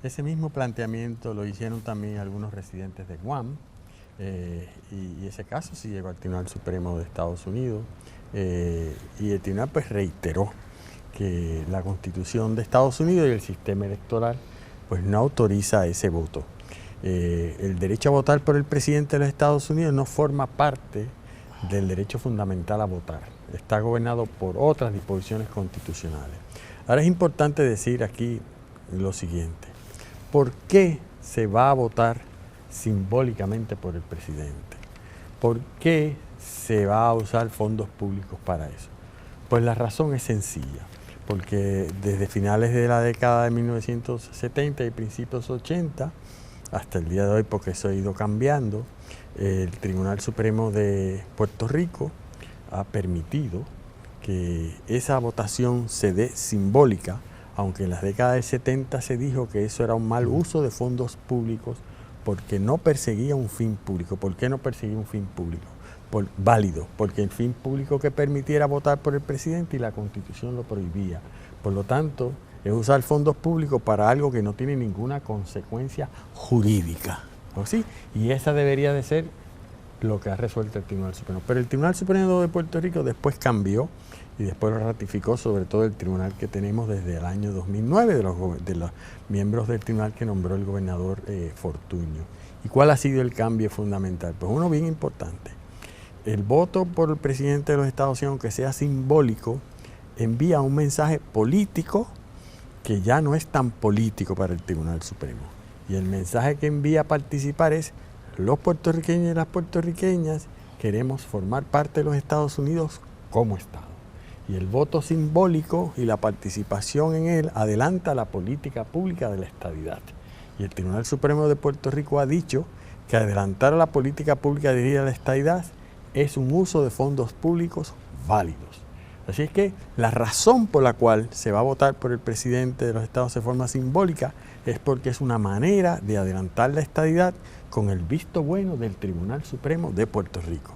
S3: Ese mismo planteamiento lo hicieron también algunos residentes de Guam y ese caso sí llegó al Tribunal Supremo de Estados Unidos y el tribunal pues reiteró que la Constitución de Estados Unidos y el sistema electoral pues no autoriza ese voto. El derecho a votar por el presidente de los Estados Unidos no forma parte del derecho fundamental a votar. Está gobernado por otras disposiciones constitucionales. Ahora es importante decir aquí lo siguiente. ¿Por qué se va a votar simbólicamente por el presidente? ¿Por qué se va a usar fondos públicos para eso? Pues la razón es sencilla. Porque desde finales de la década de 1970 y principios 80, hasta el día de hoy, porque eso ha ido cambiando, el Tribunal Supremo de Puerto Rico ha permitido que esa votación se dé simbólica, aunque en las décadas del 70 se dijo que eso era un mal uso de fondos públicos porque no perseguía un fin público. ¿Por qué no perseguía un fin público? Válido, porque el fin público que permitiera votar por el presidente y la Constitución lo prohibía. Por lo tanto, es usar fondos públicos para algo que no tiene ninguna consecuencia jurídica, ¿no? ¿Sí? Y esa debería de ser lo que ha resuelto el Tribunal Supremo. Pero el Tribunal Supremo de Puerto Rico después cambió y después lo ratificó, sobre todo el tribunal que tenemos desde el año 2009, de los miembros del tribunal que nombró el gobernador Fortuño. ¿Y cuál ha sido el cambio fundamental? Pues uno bien importante. El voto por el presidente de los Estados Unidos, aunque sea simbólico, envía un mensaje político que ya no es tan político para el Tribunal Supremo. Y el mensaje que envía a participar es: los puertorriqueños y las puertorriqueñas queremos formar parte de los Estados Unidos como Estado. Y el voto simbólico y la participación en él adelanta la política pública de la estadidad. Y el Tribunal Supremo de Puerto Rico ha dicho que adelantar a la política pública dirigida a la estadidad es un uso de fondos públicos válidos. Así es que la razón por la cual se va a votar por el presidente de los Estados de forma simbólica es porque es una manera de adelantar la estadidad con el visto bueno del Tribunal Supremo de Puerto Rico.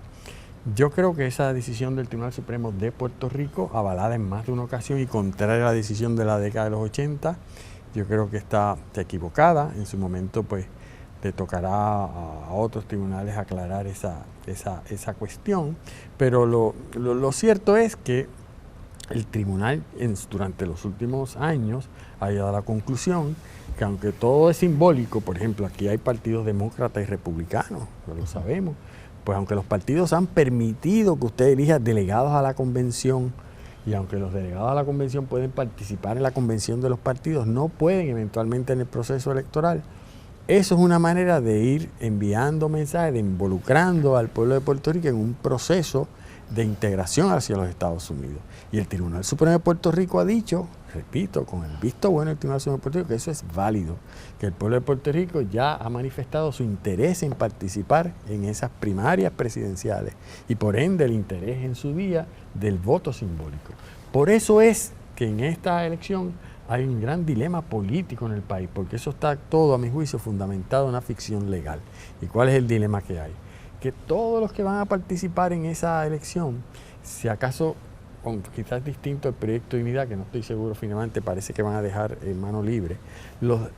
S3: Yo creo que esa decisión del Tribunal Supremo de Puerto Rico, avalada en más de una ocasión y contraria a la decisión de la década de los 80, yo creo que está equivocada. En su momento, pues, le tocará a otros tribunales aclarar esa cuestión. Pero lo cierto es que el tribunal durante los últimos años ha llegado a la conclusión que aunque todo es simbólico, por ejemplo, aquí hay partidos demócratas y republicanos, lo sabemos, pues aunque los partidos han permitido que usted elija delegados a la convención, y aunque los delegados a la convención pueden participar en la convención de los partidos, no pueden eventualmente en el proceso electoral. Eso es una manera de ir enviando mensajes, de involucrando al pueblo de Puerto Rico en un proceso de integración hacia los Estados Unidos. Y el Tribunal Supremo de Puerto Rico ha dicho, repito, con el visto bueno del Tribunal Supremo de Puerto Rico, que eso es válido, que el pueblo de Puerto Rico ya ha manifestado su interés en participar en esas primarias presidenciales y por ende el interés en su día del voto simbólico. Por eso es que en esta elección hay un gran dilema político en el país, porque eso está todo, a mi juicio, fundamentado en una ficción legal. ¿Y cuál es el dilema que hay? Que todos los que van a participar en esa elección, si acaso, quizás distinto al Proyecto de Dignidad, que no estoy seguro finalmente, parece que van a dejar en mano libre,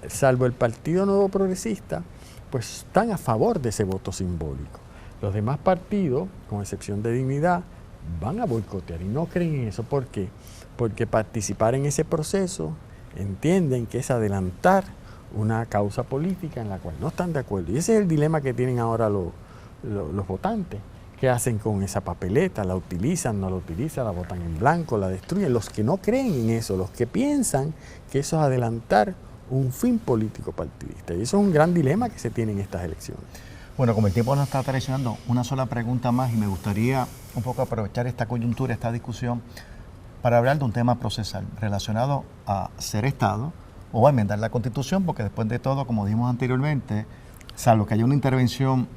S3: salvo el Partido Nuevo Progresista, pues están a favor de ese voto simbólico. Los demás partidos, con excepción de Dignidad, van a boicotear y no creen en eso. ¿Por qué? Porque participar en ese proceso entienden que es adelantar una causa política en la cual no están de acuerdo. Y ese es el dilema que tienen ahora los votantes. ¿Qué hacen con esa papeleta? ¿La utilizan, no la utilizan, la votan en blanco, la destruyen? Los que no creen en eso, los que piensan que eso es adelantar un fin político partidista. Y eso es un gran dilema que se tiene en estas elecciones.
S1: Bueno, como el tiempo nos está traicionando, una sola pregunta más y me gustaría un poco aprovechar esta coyuntura, esta discusión, para hablar de un tema procesal relacionado a ser Estado o a enmendar la Constitución, porque después de todo, como dijimos anteriormente, salvo que haya una intervención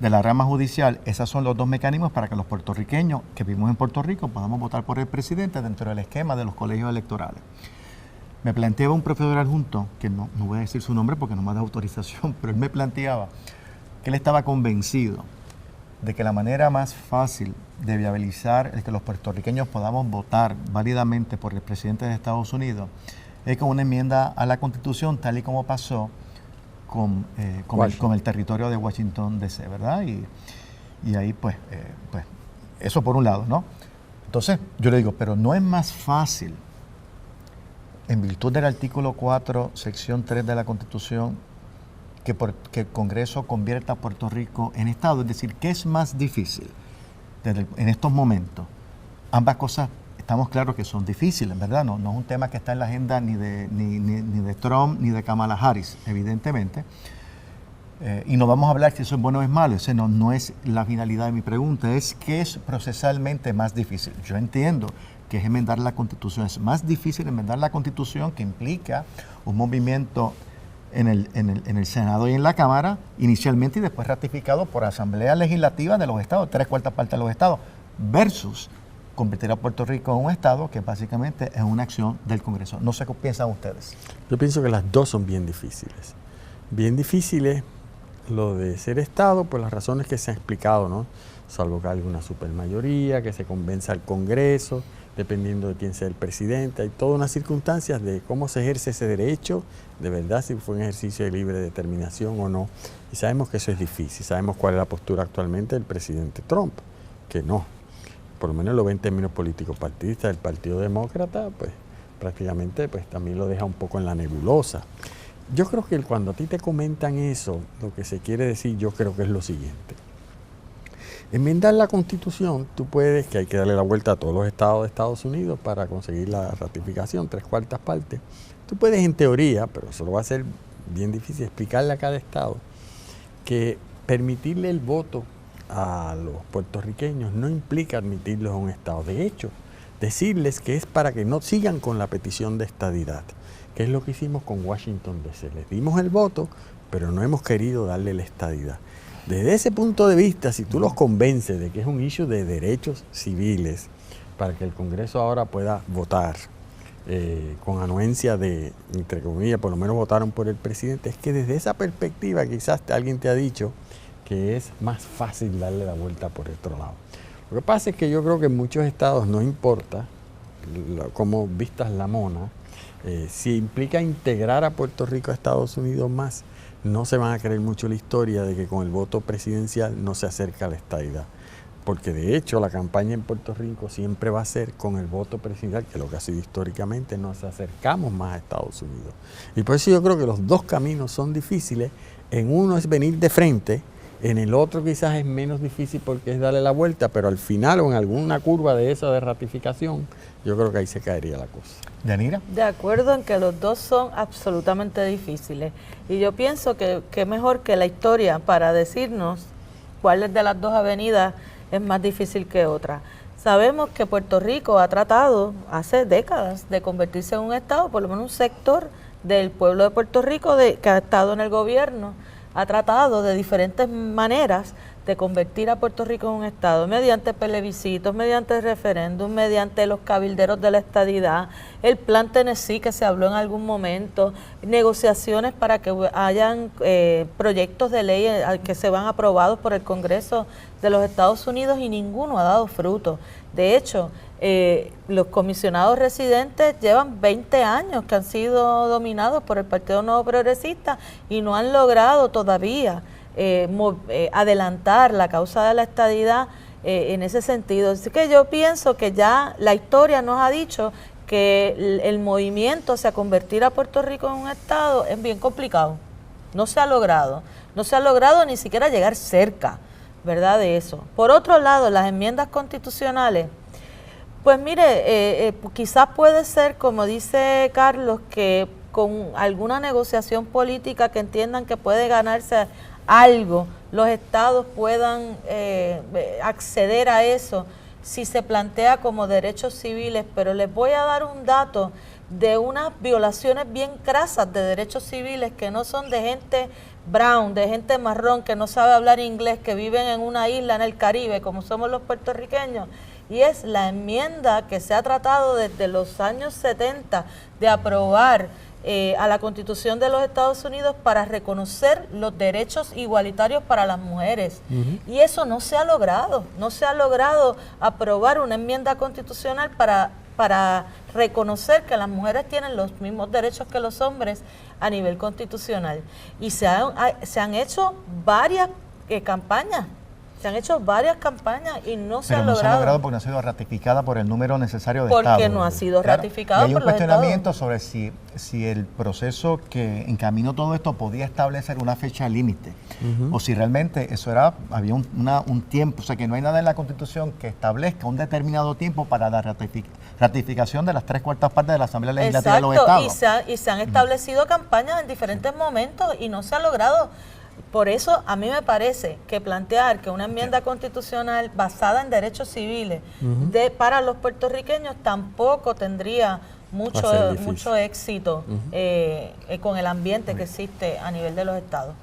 S1: de la rama judicial, esos son los dos mecanismos para que los puertorriqueños que vivimos en Puerto Rico podamos votar por el presidente dentro del esquema de los colegios electorales. Me planteaba un profesor adjunto, que no voy a decir su nombre porque no me da autorización, pero él me planteaba que él estaba convencido de que la manera más fácil de viabilizar el que los puertorriqueños podamos votar válidamente por el presidente de Estados Unidos es con una enmienda a la Constitución, tal y como pasó con el territorio de Washington D.C., ¿verdad? Y ahí, pues, eso por un lado, ¿no? Entonces, yo le digo, pero no es más fácil, en virtud del artículo 4, sección 3 de la Constitución, que el Congreso convierta a Puerto Rico en Estado. Es decir, ¿qué es más difícil en estos momentos? Ambas cosas estamos claros que son difíciles, ¿verdad? No es un tema que está en la agenda ni de Trump ni de Kamala Harris, evidentemente. Y no vamos a hablar si eso es bueno o es malo. Ese no es la finalidad de mi pregunta. Es ¿qué es procesalmente más difícil? Yo entiendo que es enmendar la Constitución. Es más difícil enmendar la Constitución, que implica un movimiento en el Senado y en la Cámara, inicialmente y después ratificado por Asamblea Legislativa de los Estados, 3/4 partes de los Estados, versus convertir a Puerto Rico en un Estado que básicamente es una acción del Congreso. No sé qué piensan ustedes.
S3: Yo pienso que las dos son bien difíciles. Bien difíciles lo de ser Estado por las razones que se han explicado, ¿no? Salvo que haya una supermayoría, que se convenza al Congreso, dependiendo de quién sea el presidente. Hay todas unas circunstancias de cómo se ejerce ese derecho, de verdad, si fue un ejercicio de libre determinación o no. Y sabemos que eso es difícil. Sabemos cuál es la postura actualmente del presidente Trump, que no. Por lo menos lo ve en términos políticos partidistas. El Partido Demócrata, pues prácticamente pues también lo deja un poco en la nebulosa. Yo creo que cuando a ti te comentan eso, lo que se quiere decir, yo creo que es lo siguiente. Enmendar la Constitución, tú puedes, que hay que darle la vuelta a todos los estados de Estados Unidos para conseguir la ratificación, 3/4 partes. Tú puedes en teoría, pero eso lo va a ser bien difícil, explicarle a cada estado que permitirle el voto a los puertorriqueños no implica admitirlos a un estado. De hecho, decirles que es para que no sigan con la petición de estadidad, que es lo que hicimos con Washington D.C. Les dimos el voto, pero no hemos querido darle la estadidad. Desde ese punto de vista, si tú los convences de que es un issue de derechos civiles, para que el Congreso ahora pueda votar con anuencia de, entre comillas, por lo menos votaron por el presidente, es que desde esa perspectiva quizás alguien te ha dicho que es más fácil darle la vuelta por el otro lado. Lo que pasa es que yo creo que en muchos estados no importa cómo vistas la mona, si implica integrar a Puerto Rico a Estados Unidos más, no se van a creer mucho la historia de que con el voto presidencial no se acerca a la estadidad. Porque de hecho la campaña en Puerto Rico siempre va a ser con el voto presidencial, que es lo que ha sido históricamente, nos acercamos más a Estados Unidos. Y por eso yo creo que los dos caminos son difíciles. En uno es venir de frente, en el otro quizás es menos difícil porque es darle la vuelta, pero al final o en alguna curva de esa de ratificación, yo creo que ahí se caería la cosa.
S1: ¿Yanira?
S2: De acuerdo en que los dos son absolutamente difíciles. Y yo pienso que mejor que la historia para decirnos cuál de las dos avenidas es más difícil que otra. Sabemos que Puerto Rico ha tratado hace décadas de convertirse en un estado, por lo menos un sector del pueblo de Puerto Rico que ha estado en el gobierno, ha tratado de diferentes maneras de convertir a Puerto Rico en un estado, mediante plebiscitos, mediante referéndum, mediante los cabilderos de la estadidad, el plan Tennessee que se habló en algún momento, negociaciones para que hayan proyectos de ley que se van aprobados por el Congreso de los Estados Unidos y ninguno ha dado fruto. De hecho, los comisionados residentes llevan 20 años que han sido dominados por el Partido Nuevo Progresista y no han logrado todavía adelantar la causa de la estadidad en ese sentido. Así que yo pienso que ya la historia nos ha dicho que el movimiento hacia convertir a Puerto Rico en un estado es bien complicado. No se ha logrado ni siquiera llegar cerca, ¿verdad?, de eso. Por otro lado, las enmiendas constitucionales, pues mire, quizás puede ser, como dice Carlos, que con alguna negociación política que entiendan que puede ganarse algo, los estados puedan acceder a eso si se plantea como derechos civiles, pero les voy a dar un dato de unas violaciones bien crasas de derechos civiles que no son de gente brown, de gente marrón que no sabe hablar inglés, que viven en una isla en el Caribe, como somos los puertorriqueños, y es la enmienda que se ha tratado desde los años 70 de aprobar a la Constitución de los Estados Unidos para reconocer los derechos igualitarios para las mujeres. Y eso no se ha logrado aprobar una enmienda constitucional para reconocer que las mujeres tienen los mismos derechos que los hombres a nivel constitucional. Y se han hecho varias campañas. Se han hecho varias campañas y no se ha logrado.
S1: Pero no se ha logrado porque no ha sido ratificada por el número necesario de estados.
S2: Porque no ha sido ratificado por los estados.
S1: Y hay un cuestionamiento sobre si el proceso que encaminó todo esto podía establecer una fecha límite o si realmente eso había un tiempo, o sea que no hay nada en la Constitución que establezca un determinado tiempo para la ratificación de las 3/4 partes de la Asamblea Legislativa de los estados.
S2: Y se han establecido campañas en diferentes momentos y no se ha logrado. Por eso a mí me parece que plantear que una enmienda constitucional basada en derechos civiles para los puertorriqueños tampoco tendría mucho éxito con el ambiente que existe a nivel de los estados.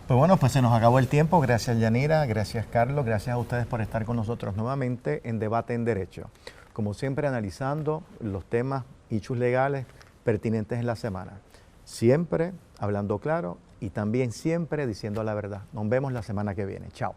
S1: Pues bueno, pues se nos acabó el tiempo. Gracias, Yanira, gracias, Carlos, gracias a ustedes por estar con nosotros nuevamente en Debate en Derecho. Como siempre, analizando los temas, hechos legales pertinentes en la semana. Siempre hablando claro y también siempre diciendo la verdad. Nos vemos la semana que viene. Chao.